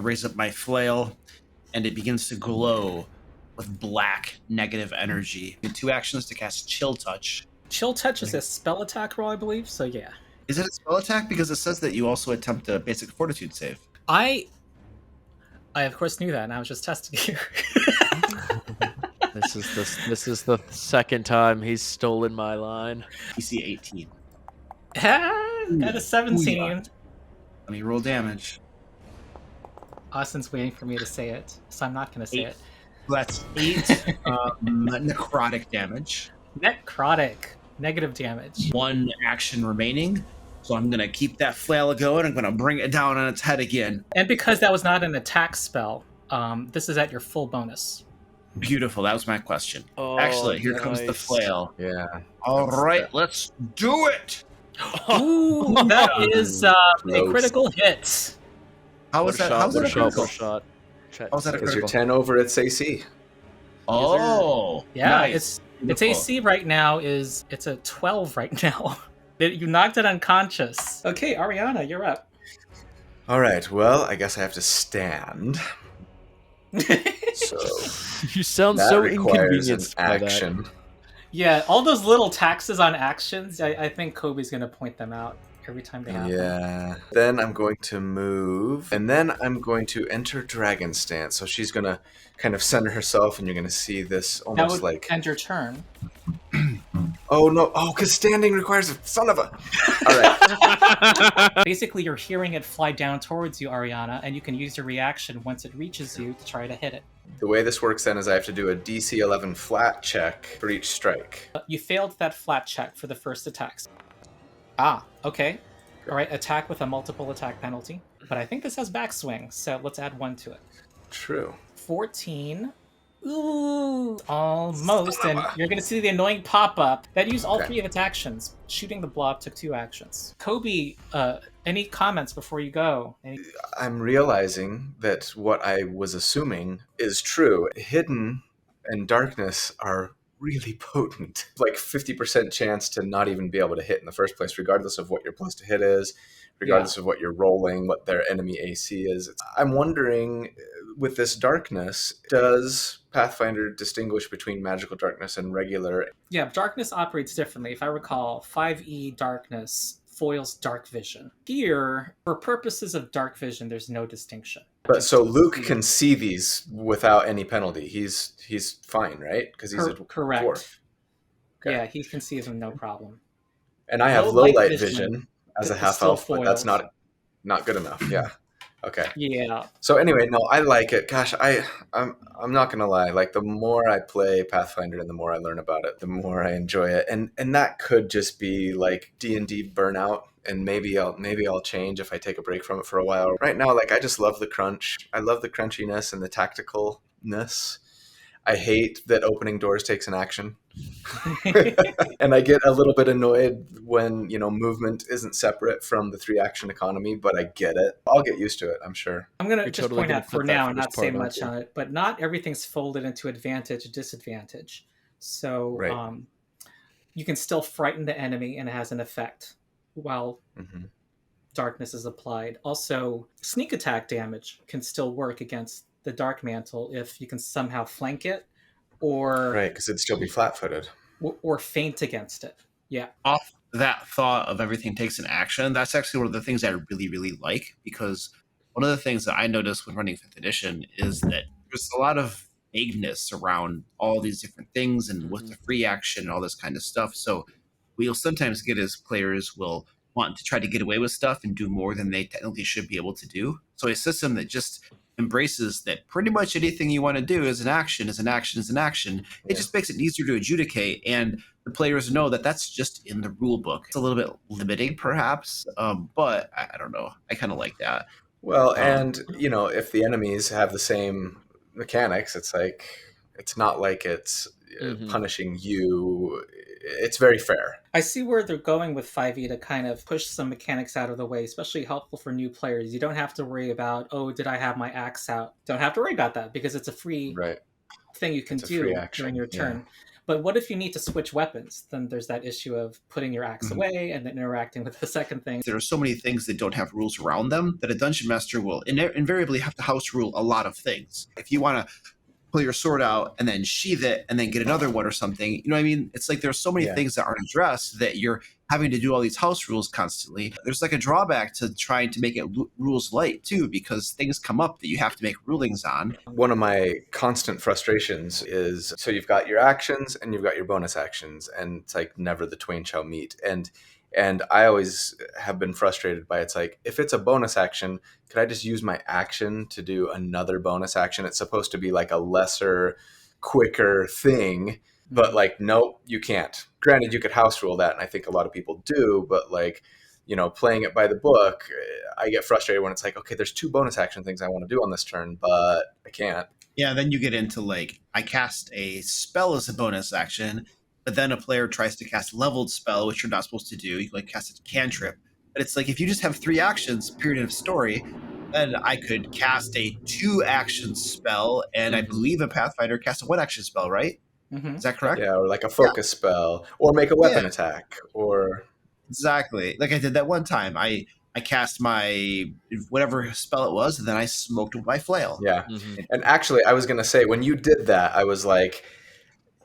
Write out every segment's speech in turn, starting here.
raise up my flail, and it begins to glow with black negative energy. And 2 actions to cast Chill Touch. Chill Touch is a spell attack roll, I believe, so yeah. Is it a spell attack? Because it says that you also attempt a basic fortitude save. I of course knew that, and I was just testing you. This is the second time he's stolen my line. DC 18. That is 17. Let me roll damage. Austin's waiting for me to say it, so I'm not going to say 8. it. That's 8 necrotic damage. Necrotic. Negative damage. 1 action remaining. So I'm going to keep that flail going. I'm going to bring it down on its head again. And because that was not an attack spell, this is at your full bonus. Beautiful. That was my question. Oh, Actually, here comes the flail. Yeah. All right, let's do it. Ooh, that is a critical hit. How was that? How's that a critical shot? How's that a Because critical? you're 10 over its AC. Oh, Yeah, nice. its AC right now it's a 12 right now. You knocked it unconscious. Okay, Ariana, you're up. All right, well, I guess I have to stand. So You sound that so requires an inconvenienced by that. action. Yeah, all those little taxes on actions, I think Kobe's going to point them out every time they happen. Yeah. Then I'm going to move, and then I'm going to enter Dragon Stance. So she's going to kind of center herself, and you're going to see this That almost would like... end your turn. Oh, no. Oh, because standing requires a son of a... All right. Basically, you're hearing it fly down towards you, Ariana, and you can use your reaction once it reaches you to try to hit it. The way this works then is I have to do a DC 11 flat check for each strike. You failed that flat check for the first attacks. Ah, okay. All right, attack with a multiple attack penalty. But I think this has backswing, so let's add 1 to it. True. 14. Ooh, almost. And you're going to see the annoying pop-up that used all Okay. 3 of its actions. Shooting the blob took 2 actions. Kobe, any comments before you go? I'm realizing that what I was assuming is true. Hidden and darkness are really potent. Like 50% chance to not even be able to hit in the first place, regardless of what your plus to hit is, regardless of what you're rolling, what their enemy AC is. I'm wondering, with this darkness, does Pathfinder distinguish between magical darkness and regular? Yeah, darkness operates differently. If I recall, 5e darkness foils dark vision. Here, for purposes of dark vision, there's no distinction. But so Luke can see these without any penalty. He's fine, right? Because he's a Correct. dwarf. Okay. Yeah, he can see them no problem. And I have Low low light light vision vision as a is half still elf, but that's foiled. not good enough. Yeah. Okay. Yeah. So anyway, no, I like it. Gosh, I'm not gonna lie. Like the more I play Pathfinder and the more I learn about it, the more I enjoy it. And that could just be like D&D burnout. And maybe I'll change if I take a break from it for a while. Right now, like I just love the crunch. I love the crunchiness and the tacticalness. I hate that opening doors takes an action. And I get a little bit annoyed when, movement isn't separate from the 3 action economy, but I get it. I'll get used to it, I'm sure. I'm going to You're just totally point gonna out for put that now, first not say part on much you. on it, but not everything's folded into advantage or disadvantage. So Right. You can still frighten the enemy and it has an effect while Mm-hmm. darkness is applied. Also, sneak attack damage can still work against the Dark Mantle if you can somehow flank it or Right, because it'd still be flat-footed. or feint against it. Yeah. Off that thought of everything takes an action, that's actually one of the things I really, really like, because one of the things that I noticed when running 5th edition is that there's a lot of vagueness around all these different things and what's a free action and all this kind of stuff. So we'll sometimes get as players will want to try to get away with stuff and do more than they technically should be able to do. So a system that just embraces that pretty much anything you want to do is an action, is an action, is an action. It just makes it easier to adjudicate, and the players know that that's just in the rule book. It's a little bit limiting, perhaps, but I don't know. I kind of like that. Well, and, if the enemies have the same mechanics, it's like, it's not like it's punishing you. It's very fair. I see where they're going with 5e to kind of push some mechanics out of the way, especially helpful for new players. You don't have to worry about, oh, did I have my axe out? Don't have to worry about that because it's a free Right. thing you can It's a free do action, during your turn. yeah. But what if you need to switch weapons? Then there's that issue of putting your axe away and then interacting with the second thing. There are so many things that don't have rules around them that a dungeon master will invariably have to house rule a lot of things. If you want to pull your sword out and then sheath it and then get another one or something, you know what I mean? It's like there's so many things that aren't addressed that you're having to do all these house rules constantly. There's like a drawback to trying to make it rules light too, because things come up that you have to make rulings on. One of my constant frustrations is, so you've got your actions and you've got your bonus actions, and it's like never the twain shall meet. And I always have been frustrated by, it's like, if it's a bonus action, could I just use my action to do another bonus action? It's supposed to be like a lesser, quicker thing, but like, nope, you can't. Granted, you could house rule that, and I think a lot of people do, but like, you know, playing it by the book, I get frustrated when it's like, okay, there's 2 bonus action things I want to do on this turn, but I can't. Yeah, then you get into like, I cast a spell as a bonus action, but then a player tries to cast a leveled spell, which you're not supposed to do. You like cast a cantrip. But it's like, if you just have 3 actions, period of story, then I could cast a 2-action spell, and I believe a Pathfinder casts a 1-action spell, right? Is that correct? Yeah, or like a focus spell, or make a weapon attack, or... Exactly. Like I did that one time. I cast my whatever spell it was, and then I smoked with my flail. Yeah. And actually, I was going to say, when you did that, I was like,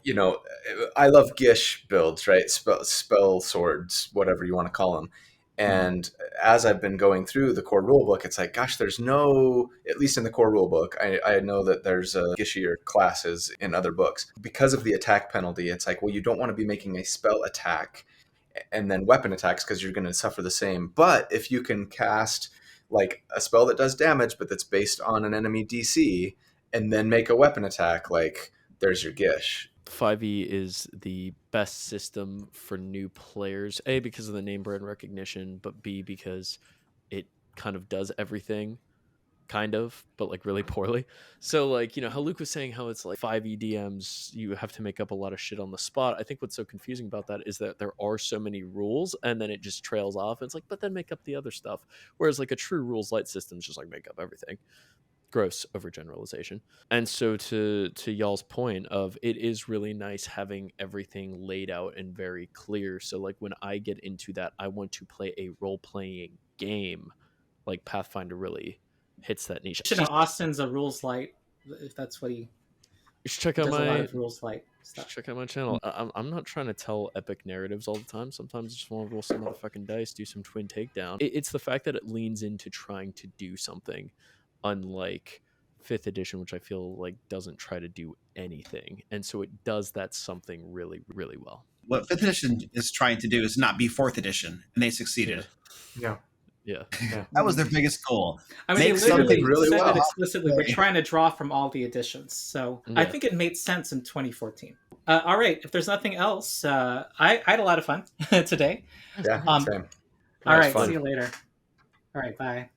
you know, I love Gish builds, right? Spell swords, whatever you want to call them. And as I've been going through the core rulebook, it's like, gosh, there's no, at least in the core rulebook, I know that there's Gishier classes in other books. Because of the attack penalty, it's like, well, you don't want to be making a spell attack and then weapon attacks because you're going to suffer the same. But if you can cast like a spell that does damage, but that's based on an enemy DC, and then make a weapon attack, like, there's your Gish. 5e is the best system for new players, A, because of the name brand recognition, but B, because it kind of does everything, kind of, but like really poorly. So like, you know, how Luke was saying how it's like 5e DMs, you have to make up a lot of shit on the spot. I think what's so confusing about that is that there are so many rules, and then it just trails off. It's like, but then make up the other stuff. Whereas like a true rules light system is just like make up everything. Gross overgeneralization. And so to y'all's point of, it is really nice having everything laid out and very clear. So like when I get into that, I want to play a role-playing game, like Pathfinder really hits that niche. Austin's a rules light, if that's what he You should check out does. A lot my of rules light stuff. check out my channel. I'm not trying to tell epic narratives all the time. Sometimes I just want to roll some motherfucking dice, do some twin takedown. It's the fact that it leans into trying to do something, unlike 5th edition, which I feel like doesn't try to do anything. And so it does that something really, really well. What 5th edition is trying to do is not be 4th edition, and they succeeded. Yeah. That was their biggest goal. I mean, Make they literally something really said well. it explicitly. We're trying to draw from all the editions. So I think it made sense in 2014. All right. If there's nothing else, I had a lot of fun today. Yeah, same. All right. Fun. See you later. All right. Bye.